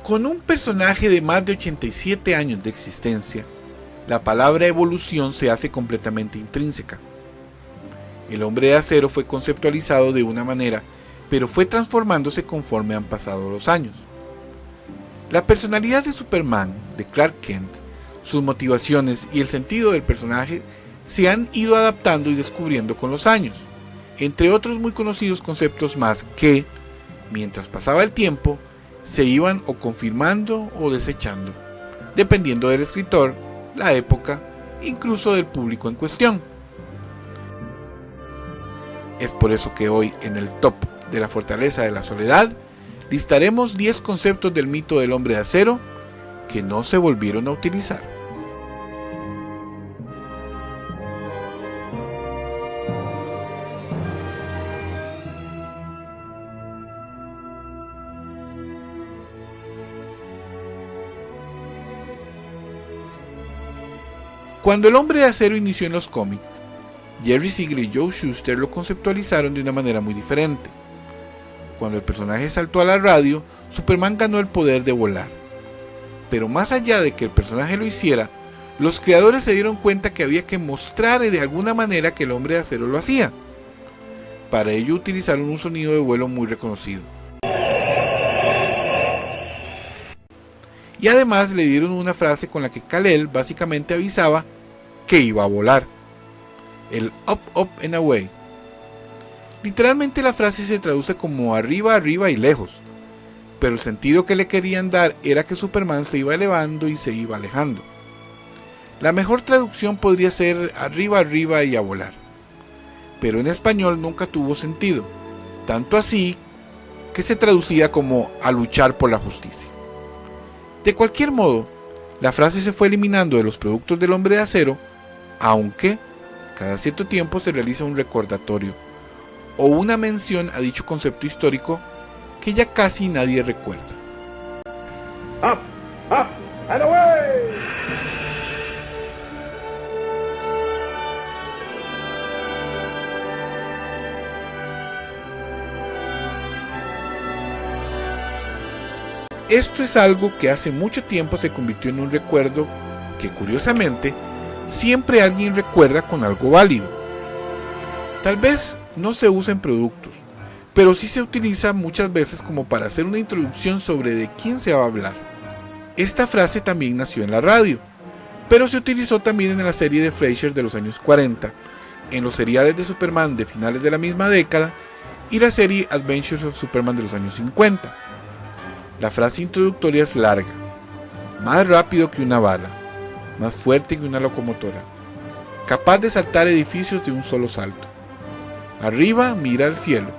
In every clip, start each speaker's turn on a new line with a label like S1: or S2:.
S1: Con un personaje de más de 87 años de existencia, la palabra evolución se hace completamente intrínseca. El Hombre de Acero fue conceptualizado de una manera, pero fue transformándose conforme han pasado los años. La personalidad de Superman, de Clark Kent, sus motivaciones y el sentido del personaje se han ido adaptando y descubriendo con los años, entre otros muy conocidos conceptos más que, mientras pasaba el tiempo, se iban o confirmando o desechando, dependiendo del escritor, la época, incluso del público en cuestión. Es por eso que hoy, en el top de la Fortaleza de la Soledad, listaremos 10 conceptos del mito del Hombre de Acero que no se volvieron a utilizar. Cuando el Hombre de Acero inició en los cómics, Jerry Siegel y Joe Shuster lo conceptualizaron de una manera muy diferente. Cuando el personaje saltó a la radio, Superman ganó el poder de volar. Pero más allá de que el personaje lo hiciera, los creadores se dieron cuenta que había que mostrar de alguna manera que el Hombre de Acero lo hacía. Para ello utilizaron un sonido de vuelo muy reconocido. Y además le dieron una frase con la que Kal-El básicamente avisaba que iba a volar. El up, up and away. Literalmente la frase se traduce como arriba, arriba y lejos, pero el sentido que le querían dar era que Superman se iba elevando y se iba alejando. La mejor traducción podría ser arriba, arriba y a volar, pero en español nunca tuvo sentido, tanto así que se traducía como a luchar por la justicia. De cualquier modo, la frase se fue eliminando de los productos del Hombre de Acero, aunque cada cierto tiempo se realiza un recordatorio o una mención a dicho concepto histórico que ya casi nadie recuerda.
S2: Up, up and away!
S1: Esto es algo que hace mucho tiempo se convirtió en un recuerdo que, curiosamente, siempre alguien recuerda con algo válido. Tal vez no se usa en productos, pero sí se utiliza muchas veces como para hacer una introducción sobre de quién se va a hablar. Esta frase también nació en la radio, pero se utilizó también en la serie de Frasier de los años 40, en los seriales de Superman de finales de la misma década y la serie Adventures of Superman de los años 50. La frase introductoria es larga, más rápido que una bala, más fuerte que una locomotora, capaz de saltar edificios de un solo salto. Arriba mira al cielo,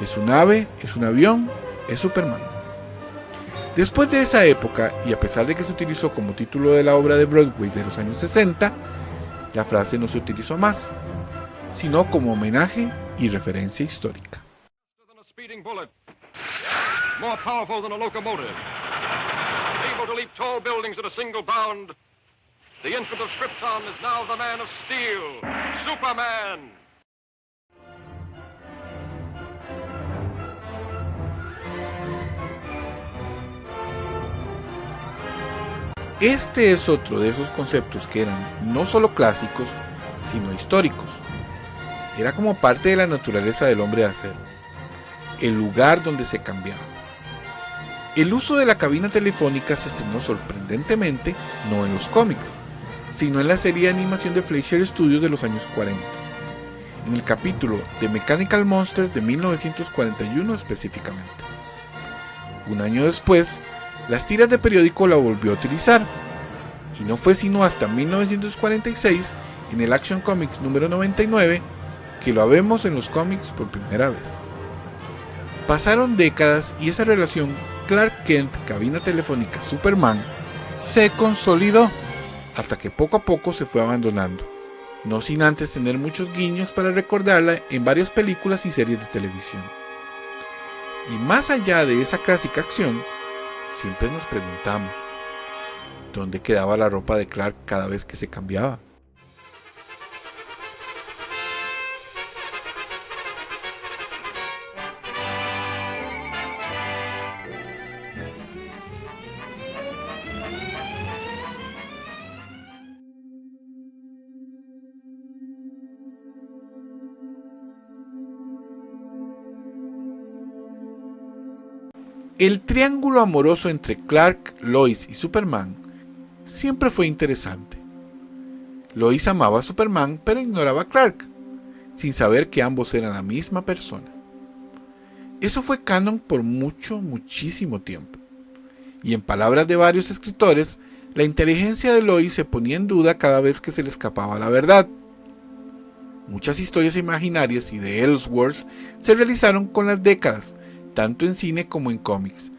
S1: es un ave, es un avión, es Superman. Después de esa época, y a pesar de que se utilizó como título de la obra de Broadway de los años 60, la frase no se utilizó más, sino como homenaje y referencia histórica.
S3: More powerful than a locomotive, able to leap tall buildings at a single bound. The infant of Krypton is now the Man of Steel, Superman!
S1: Este es otro de esos conceptos que eran no solo clásicos, sino históricos. Era como parte de la naturaleza del Hombre de Acero, el lugar donde se cambiaba. El uso de la cabina telefónica se estrenó sorprendentemente no en los cómics, sino en la serie de animación de Fleischer Studios de los años 40, en el capítulo The Mechanical Monsters de 1941 específicamente. Un año después, las tiras de periódico la volvió a utilizar, y no fue sino hasta 1946, en el Action Comics número 99, que lo vemos en los cómics por primera vez. Pasaron décadas y esa relación Clark Kent, cabina telefónica Superman, se consolidó, hasta que poco a poco se fue abandonando, no sin antes tener muchos guiños para recordarla en varias películas y series de televisión. Y más allá de esa clásica acción, siempre nos preguntamos, ¿dónde quedaba la ropa de Clark cada vez que se cambiaba? El triángulo amoroso entre Clark, Lois y Superman siempre fue interesante. Lois amaba a Superman, pero ignoraba a Clark, sin saber que ambos eran la misma persona. Eso fue canon por muchísimo tiempo. Y en palabras de varios escritores, la inteligencia de Lois se ponía en duda cada vez que se le escapaba la verdad. Muchas historias imaginarias y de Ellsworth se realizaron con las décadas, tanto en cine como en cómics,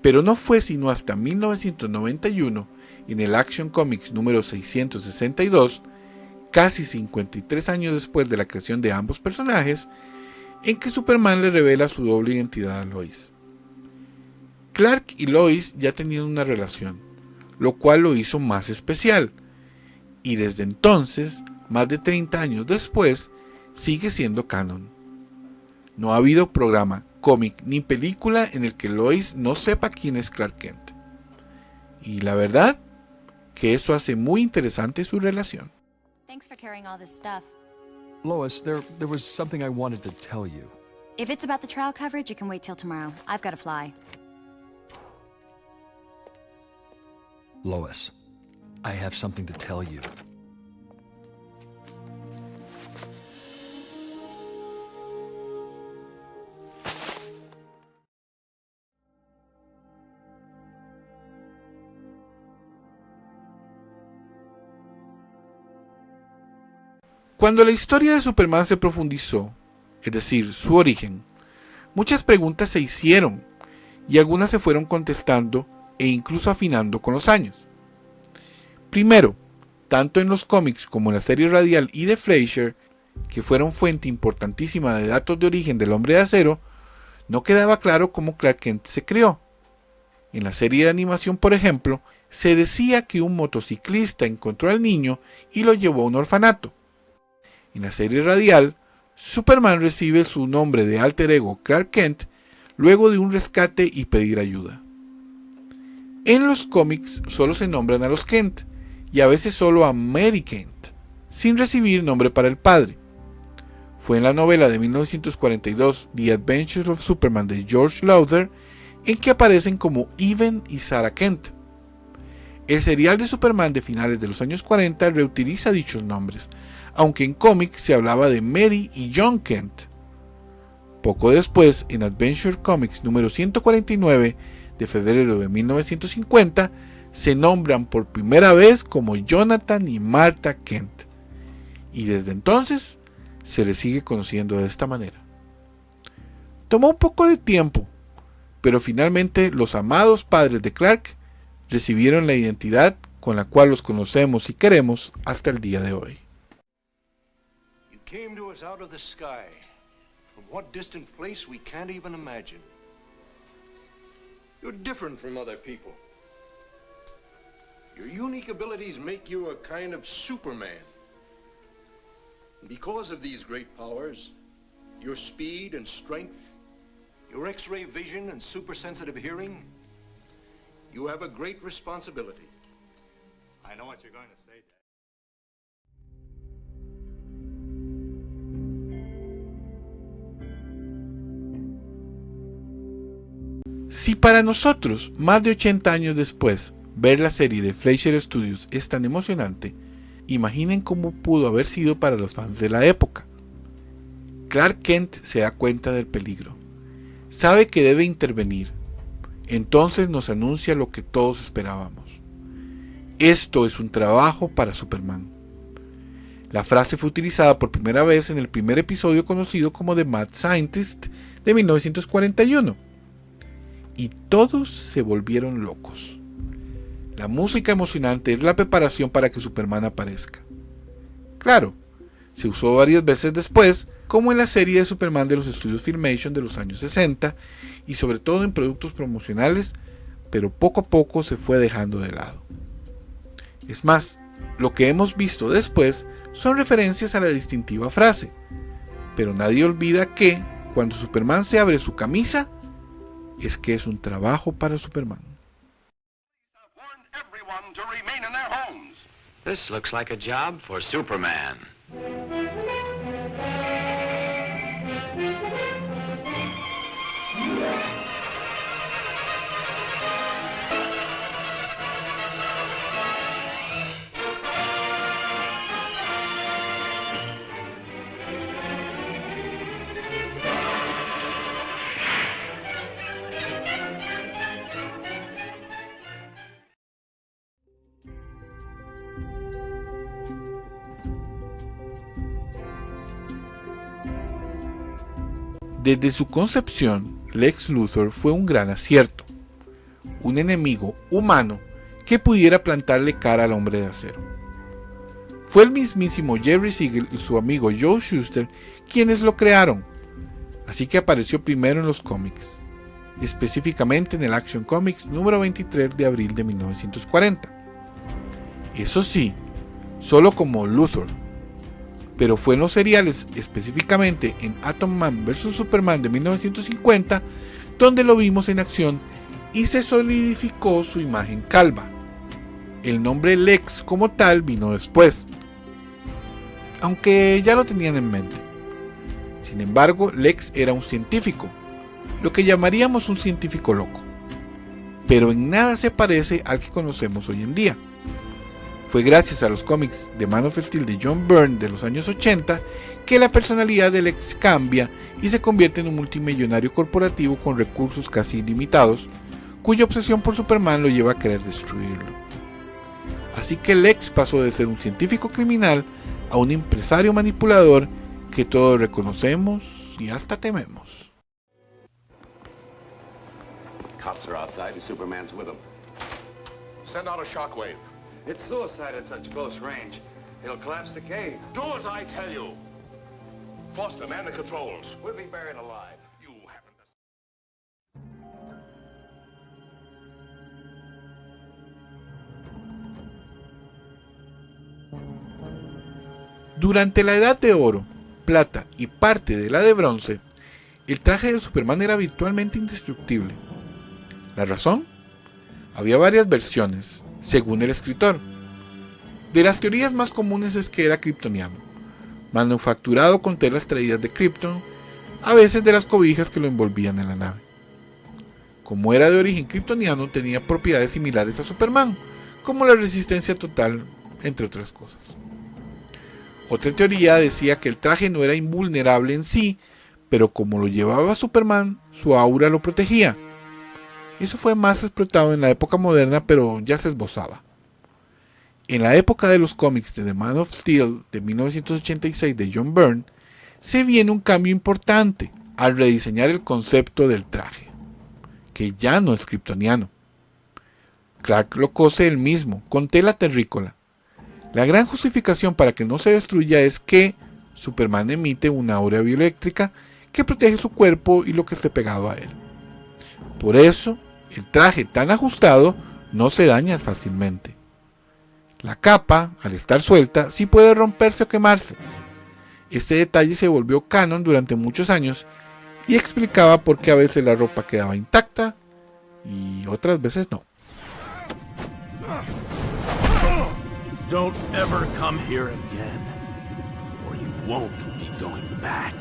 S1: pero no fue sino hasta 1991, en el Action Comics número 662, casi 53 años después de la creación de ambos personajes, en que Superman le revela su doble identidad a Lois. Clark y Lois ya tenían una relación, lo cual lo hizo más especial, y desde entonces, más de 30 años después, sigue siendo canon. No ha habido programa, cómic ni película en el que Lois no sepa quién es Clark Kent. Y la verdad, que eso hace muy interesante su relación.
S4: Thanks for carrying all this stuff.
S5: Lois, there was something I wanted to tell you.
S4: If it's about the trial coverage, it can wait till tomorrow. I've got to fly.
S5: Lois, I have something to tell you.
S1: Cuando la historia de Superman se profundizó, es decir, su origen, muchas preguntas se hicieron y algunas se fueron contestando e incluso afinando con los años. Primero, tanto en los cómics como en la serie radial y de Fleischer, que fueron fuente importantísima de datos de origen del Hombre de Acero, no quedaba claro cómo Clark Kent se creó. En la serie de animación, por ejemplo, se decía que un motociclista encontró al niño y lo llevó a un orfanato. En la serie radial, Superman recibe su nombre de alter ego Clark Kent luego de un rescate y pedir ayuda. En los cómics solo se nombran a los Kent y a veces solo a Mary Kent, sin recibir nombre para el padre. Fue en la novela de 1942 The Adventures of Superman de George Lauder en que aparecen como Even y Sarah Kent. El serial de Superman de finales de los años 40 reutiliza dichos nombres, aunque en cómics se hablaba de Mary y John Kent. Poco después, en Adventure Comics número 149 de febrero de 1950, se nombran por primera vez como Jonathan y Martha Kent, y desde entonces se les sigue conociendo de esta manera. Tomó un poco de tiempo, pero finalmente los amados padres de Clark recibieron la identidad con la cual los conocemos y queremos hasta el día de hoy.
S6: Came to us out of the sky, from what distant place we can't even imagine. You're different from other people. Your unique abilities make you a kind of Superman. Because of these great powers, your speed and strength, your X-ray vision and super-sensitive hearing, you have a great responsibility. I know what you're going to say, Dad.
S1: Si para nosotros, más de 80 años después, ver la serie de Fleischer Studios es tan emocionante, imaginen cómo pudo haber sido para los fans de la época. Clark Kent se da cuenta del peligro, sabe que debe intervenir, entonces nos anuncia lo que todos esperábamos. Esto es un trabajo para Superman. La frase fue utilizada por primera vez en el primer episodio conocido como The Mad Scientist de 1941. Y todos se volvieron locos. La música emocionante es la preparación para que Superman aparezca. Claro, se usó varias veces después, como en la serie de Superman de los estudios Filmation de los años 60, y sobre todo en productos promocionales, pero poco a poco se fue dejando de lado. Es más, lo que hemos visto después son referencias a la distintiva frase, pero nadie olvida que, cuando Superman se abre su camisa, es que es un trabajo para Superman.
S7: This looks like a job for Superman.
S1: Desde su concepción, Lex Luthor fue un gran acierto, un enemigo humano que pudiera plantarle cara al Hombre de Acero. Fue el mismísimo Jerry Siegel y su amigo Joe Shuster quienes lo crearon, así que apareció primero en los cómics, específicamente en el Action Comics número 23 de abril de 1940. Eso sí, solo como Luthor, pero fue en los seriales, específicamente en Atom Man vs Superman de 1950, donde lo vimos en acción y se solidificó su imagen calva. El nombre Lex como tal vino después, aunque ya lo tenían en mente. Sin embargo, Lex era un científico, lo que llamaríamos un científico loco, pero en nada se parece al que conocemos hoy en día. Fue gracias a los cómics de Man of Steel de John Byrne de los años 80 que la personalidad de Lex cambia y se convierte en un multimillonario corporativo con recursos casi ilimitados, cuya obsesión por Superman lo lleva a querer destruirlo. Así que Lex pasó de ser un científico criminal a un empresario manipulador que todos reconocemos y hasta tememos.
S8: Cops are outside and Superman's with them.
S3: Send out a shockwave.
S7: It's suicide at such close range. It'll collapse the cave.
S3: Do as I tell you. Foster, man the controls.
S7: We'll be buried alive.
S3: You haven't the...
S1: Durante la Edad de Oro, Plata y parte de la de Bronce, el traje de Superman era virtualmente indestructible. ¿La razón? Había varias versiones, según el escritor. De las teorías más comunes es que era kryptoniano, manufacturado con telas traídas de Krypton, a veces de las cobijas que lo envolvían en la nave. Como era de origen kryptoniano, tenía propiedades similares a Superman, como la resistencia total, entre otras cosas. Otra teoría decía que el traje no era invulnerable en sí, pero como lo llevaba Superman, su aura lo protegía. Eso fue más explotado en la época moderna, pero ya se esbozaba. En la época de los cómics de The Man of Steel de 1986 de John Byrne, se viene un cambio importante al rediseñar el concepto del traje, que ya no es kryptoniano. Clark lo cose él mismo, con tela terrícola. La gran justificación para que no se destruya es que Superman emite una aura bioeléctrica que protege su cuerpo y lo que esté pegado a él. Por eso, el traje tan ajustado no se daña fácilmente. La capa, al estar suelta, sí puede romperse o quemarse. Este detalle se volvió canon durante muchos años y explicaba por qué a veces la ropa quedaba intacta y otras veces no.
S9: Don't ever come here again, or you won't be going back.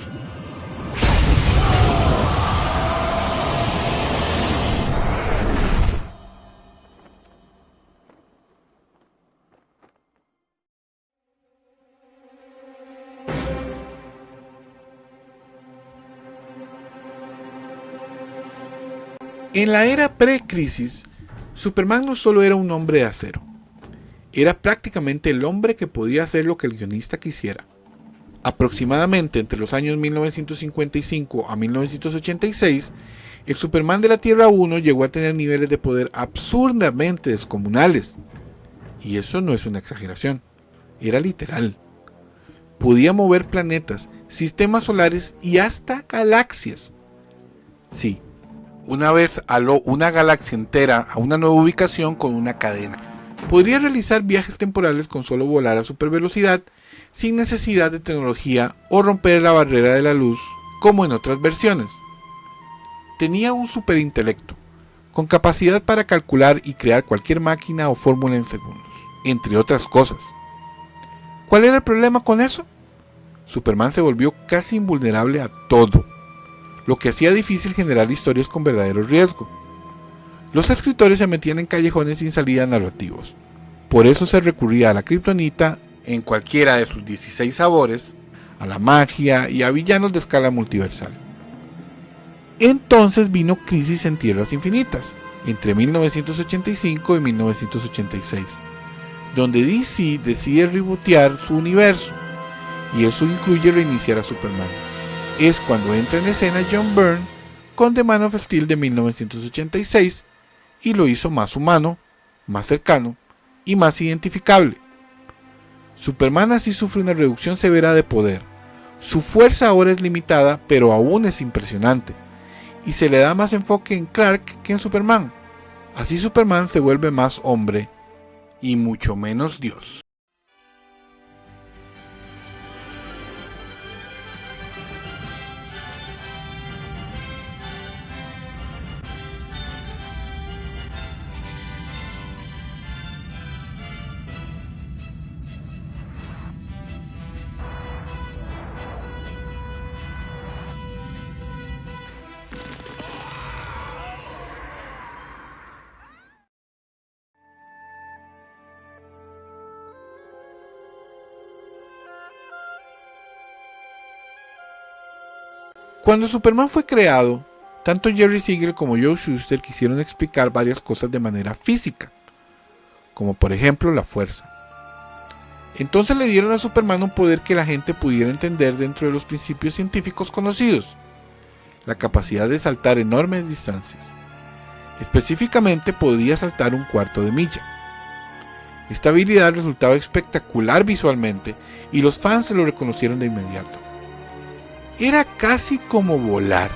S1: En la era pre-crisis, Superman no solo era un hombre de acero, era prácticamente el hombre que podía hacer lo que el guionista quisiera. Aproximadamente entre los años 1955 a 1986, el Superman de la Tierra 1 llegó a tener niveles de poder absurdamente descomunales. Y eso no es una exageración, era literal. Podía mover planetas, sistemas solares y hasta galaxias. Sí, una vez aló una galaxia entera a una nueva ubicación con una cadena. Podría realizar viajes temporales con solo volar a supervelocidad, sin necesidad de tecnología o romper la barrera de la luz, como en otras versiones. Tenía un superintelecto, con capacidad para calcular y crear cualquier máquina o fórmula en segundos, entre otras cosas. ¿Cuál era el problema con eso? Superman se volvió casi invulnerable a todo, lo que hacía difícil generar historias con verdadero riesgo. Los escritores se metían en callejones sin salida narrativos. Por eso se recurría a la kriptonita en cualquiera de sus 16 sabores, a la magia y a villanos de escala multiversal. Entonces vino Crisis en Tierras Infinitas, entre 1985 y 1986, donde DC decide rebootear su universo, y eso incluye reiniciar a Superman. es cuando entra en escena John Byrne con The Man of Steel de 1986 y lo hizo más humano, más cercano y más identificable. Superman así sufre una reducción severa de poder. Su fuerza ahora es limitada, pero aún es impresionante, y se le da más enfoque en Clark que en Superman. Así Superman se vuelve más hombre y mucho menos Dios. Cuando Superman fue creado, tanto Jerry Siegel como Joe Shuster quisieron explicar varias cosas de manera física, como por ejemplo la fuerza. Entonces le dieron a Superman un poder que la gente pudiera entender dentro de los principios científicos conocidos, la capacidad de saltar enormes distancias. Específicamente podía saltar 1/4 de milla. Esta habilidad resultaba espectacular visualmente y los fans lo reconocieron de inmediato. Era casi como volar,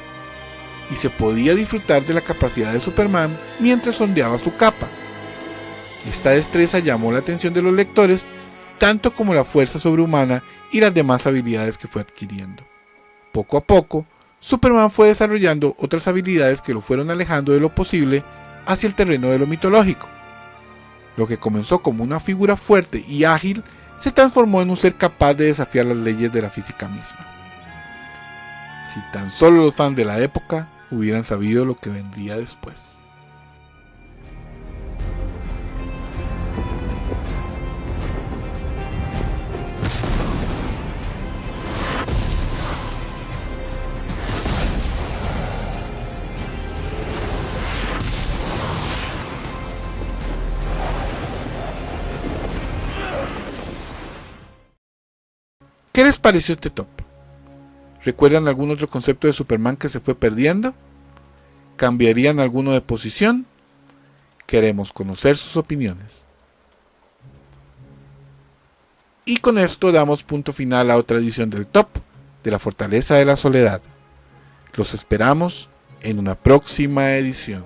S1: y se podía disfrutar de la capacidad de Superman mientras ondeaba su capa. Esta destreza llamó la atención de los lectores, tanto como la fuerza sobrehumana y las demás habilidades que fue adquiriendo. Poco a poco, Superman fue desarrollando otras habilidades que lo fueron alejando de lo posible hacia el terreno de lo mitológico. Lo que comenzó como una figura fuerte y ágil se transformó en un ser capaz de desafiar las leyes de la física misma. Si tan solo los fans de la época hubieran sabido lo que vendría después. ¿Qué les pareció este top? ¿Recuerdan algún otro concepto de Superman que se fue perdiendo? ¿Cambiarían alguno de posición? Queremos conocer sus opiniones. Y con esto damos punto final a otra edición del Top de la Fortaleza de la Soledad. Los esperamos en una próxima edición.